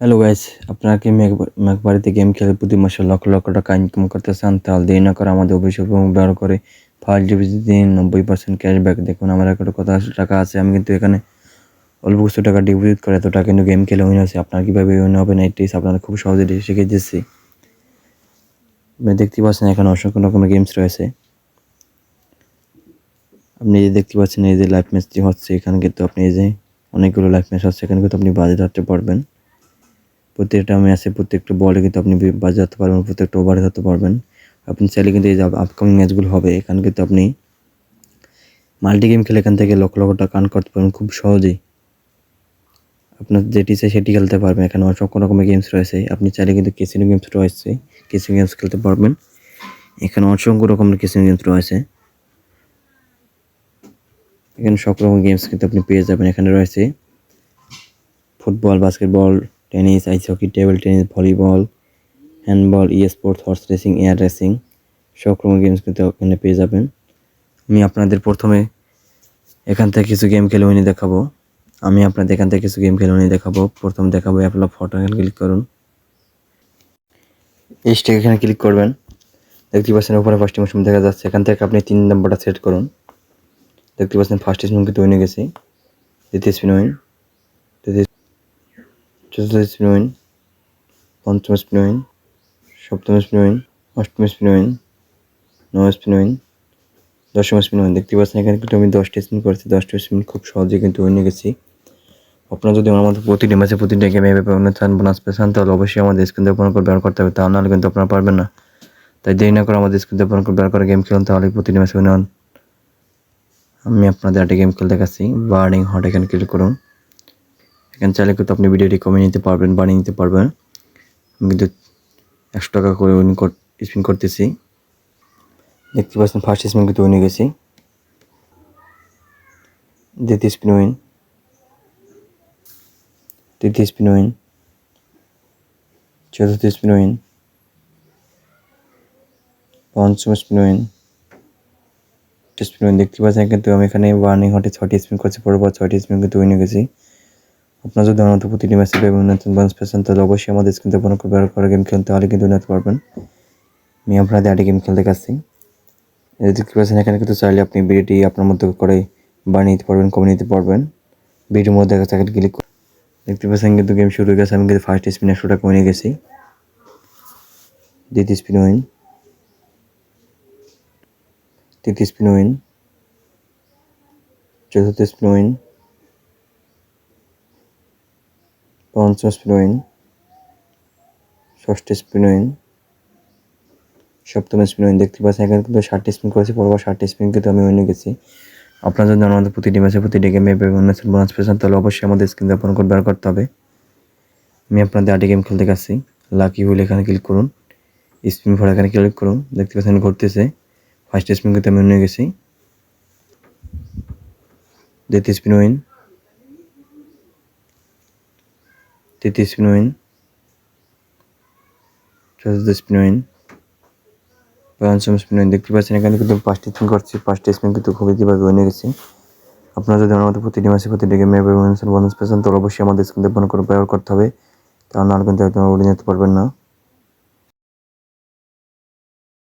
Hello guys, আপনারা কি মেঘবাড়িতে game খেলে প্রতি মাসে লক্ষ লক্ষ টাকা ইনকাম করতে চান? তাহলে দেরি না করে আমাদের অভিষেক ব্যবহার করে ফার্স্ট ডিপোজিট দিন 90% ক্যাশব্যাক। দেখুন আমার একটা কথা টাকা আছে, আমি কিন্তু এখানে অল্প কিছু টাকা ডিপোজিট করে এত টাকা কিন্তু গেম খেলে উইন হয়েছে। আপনার কীভাবে উইন হবে না এটি আপনারা খুব সহজে শিখে দিচ্ছি। আপনি দেখতে পাচ্ছেন এখানে অসংখ্য রকমের গেমস রয়েছে। আপনি এই যে দেখতে পাচ্ছেন এই যে লাইফ ম্যাচটি হচ্ছে, এখানে কিন্তু আপনি এই যে অনেকগুলো লাইফ ম্যাচ হচ্ছে, এখানে কিন্তু আপনি বাজে ধরতে পারবেন। প্রত্যেকটা ম্যাচে প্রত্যেকটা বলে কিন্তু আপনি বাজে ধরতে পারবেন, প্রত্যেকটা ওভারে ধরতে পারবেন। আপনি চাইলে কিন্তু এই যে আপকামিং ম্যাচগুলো হবে এখানে কিন্তু আপনি মাল্টি গেম খেলে এখান থেকে লক্ষ লক্ষ টাকা আর্ন করতে পারবেন খুব সহজেই। আপনার যেটি চাই সেটি খেলতে পারবেন। এখানে অসংখ্য রকমের গেমস রয়েছে, আপনি চাইলে কিন্তু ক্যাসিনো গেমস রয়েছে, ক্যাসিনো গেমস খেলতে পারবেন। এখানে অসংখ্য রকমের ক্যাসিনো গেমস রয়েছে, এখানে সব রকম গেমস কিন্তু আপনি পেয়ে যাবেন। এখানে রয়েছে football, basketball, tennis, ice hockey, table tennis, volleyball, handball, sports, horse racing, air racing, সব রকমের গেমস কিন্তু এখানে পেয়ে যাবেন। আমি আপনাদের প্রথমে এখান থেকে কিছু গেম খেলে উনি দেখাবো। প্রথম দেখাবো অ্যাপল ফটো, এখানে ক্লিক করুন। এই স্টেক এখানে ক্লিক করবেন। দেখতে পাচ্ছেন উপরে ফার্স্ট ইমোশন দেখা যাচ্ছে, এখান থেকে আপনি 3 নম্বরটা সেট করুন। দেখতে পাচ্ছেন ফার্স্ট স্পিন কিন্তু উইনে গেছি, দ্বিতীয় স্পিন উইন, চতুর্থ স্পিন উইন, পঞ্চম স্পিন উইন, সপ্তম স্পিন উইন, অষ্টম স্পিন উইন, নবম স্পিন উইন, দশম স্পিন উইন। দেখতে পাচ্ছেন এখানে কিন্তু আমি 10টা স্পিন করেছি, 10টা স্পিন খুব সহজে কিন্তু উইনে গেছি। আপনারা যদি আমার মতো প্রতিটি ম্যাচে প্রতিটা গেমে এভাবে চান, বোনাস পেছান, তাহলে অবশ্যই আমাদের স্ক্রিন দিয়ে ফোন করে ব্যবহার করতে হবে, তা নাহলে কিন্তু আপনারা পারবেন না। তাই দেরি না করে আমাদের স্ক্রিন দিয়ে ফোন করে ব্যবহার করে গেম খেলুন, তাহলে প্রতিটি ম্যাচে উইন হন। আমি আপনাদের একটা গেম খেলতে দেখাচ্ছি, বার্নিং হট, এখানে ক্লিক করুন। এখানে চাইলে কিন্তু আপনি ভিডিওটি কমিয়ে নিতে পারবেন, বানিয়ে নিতে পারবেন। আমি কিন্তু 100 টাকা করে স্পিন করতেছি। দেখতে পাচ্ছেন ফার্স্ট স্পিন কিন্তু উইনে গেছি, দ্বিতীয় স্পিন উইন, তৃতীয় স্পিন উইন, চতুর্থ স্পিন উইন, পঞ্চম স্পিন উইন, স্পিন উইন। দেখতে পাচ্ছেন কিন্তু আমি এখানে বার্নিং হটে 6টি স্পিন করছি, পরপর 6টি স্পিন কিন্তু উইনে গেছি। আপনারা যদি আমার মতো প্রতিটি ম্যাচে বোনাস পেয়েছেন, তাহলে অবশ্যই আমাদের স্ক্রিন থেকে ব্যবহার করে গেম খেলতে, তাহলে কিন্তু নিতে পারবেন। আমি আপনাদের আরেকটি গেম খেলতে গেছি। দেখতে পাচ্ছেন এখানে কিন্তু চাইলে আপনি ভিডিওটি আপনার মতো করে বানিয়ে নিতে পারবেন, কমিয়ে নিতে পারবেন। ভিডিওর মধ্যে দেখা যাচ্ছে ক্লিক করে দেখতে পাচ্ছেন কিন্তু গেম শুরু হয়ে গেছে। আমি কিন্তু ফার্স্ট স্পিন 100 টাকা উইনে গেছি, দ্বিতীয় স্পিন উইন, তৃতীয় স্পিন উইন, চতুর্থ স্পিন উইন, পঞ্চম স্পিন উইন, ষষ্ঠ স্পিন উইন, সপ্তম স্পিন উইন। দেখতে পাচ্ছেন এখানে কিন্তু 60টি স্পিন করেছি, পরপর 60টি স্পিন কিন্তু আমি উইনে গেছি। আপনারা যদি আমাদের প্রতিটি ম্যাচে প্রতিটি গেমে বোনাস পেয়েছেন, তাহলে অবশ্যই আমাদের স্ক্রিন দিয়ে ফোন করে ব্যবহার করতে হবে। আমি আপনাদের আরেকটি গেম খেলতে গেছি, লাকি হুইল, এখানে ক্লিক করুন। স্পিন ফর এখানে ক্লিক করুন। দেখতে পাচ্ছেন ঘুরতেছে, ফার্স্ট স্পিন কিন্তু আমি উইনে গেছি, দ্বিতীয় স্পিন উইন, তৃতীয় স্পিন উইন, চতুর্থ স্পিন উইন, পঞ্চম স্পিন উইন। দেখতে পাচ্ছেন এখানে কিন্তু 5টি স্পিন করছি, 5টি স্পিন কিন্তু খুব ইজিভাবে উইনে গেছি। আপনারা যদি আমার মতো প্রতিটি ম্যাচে প্রতিটি গেমে বোনাস পেয়েছেন, তাহলে অবশ্যই আমাদের স্ক্রিন দিয়ে ফোন করে ব্যবহার করতে হবে, তা নাহলে কিন্তু একদম উড়ে যেতে পারবেন না।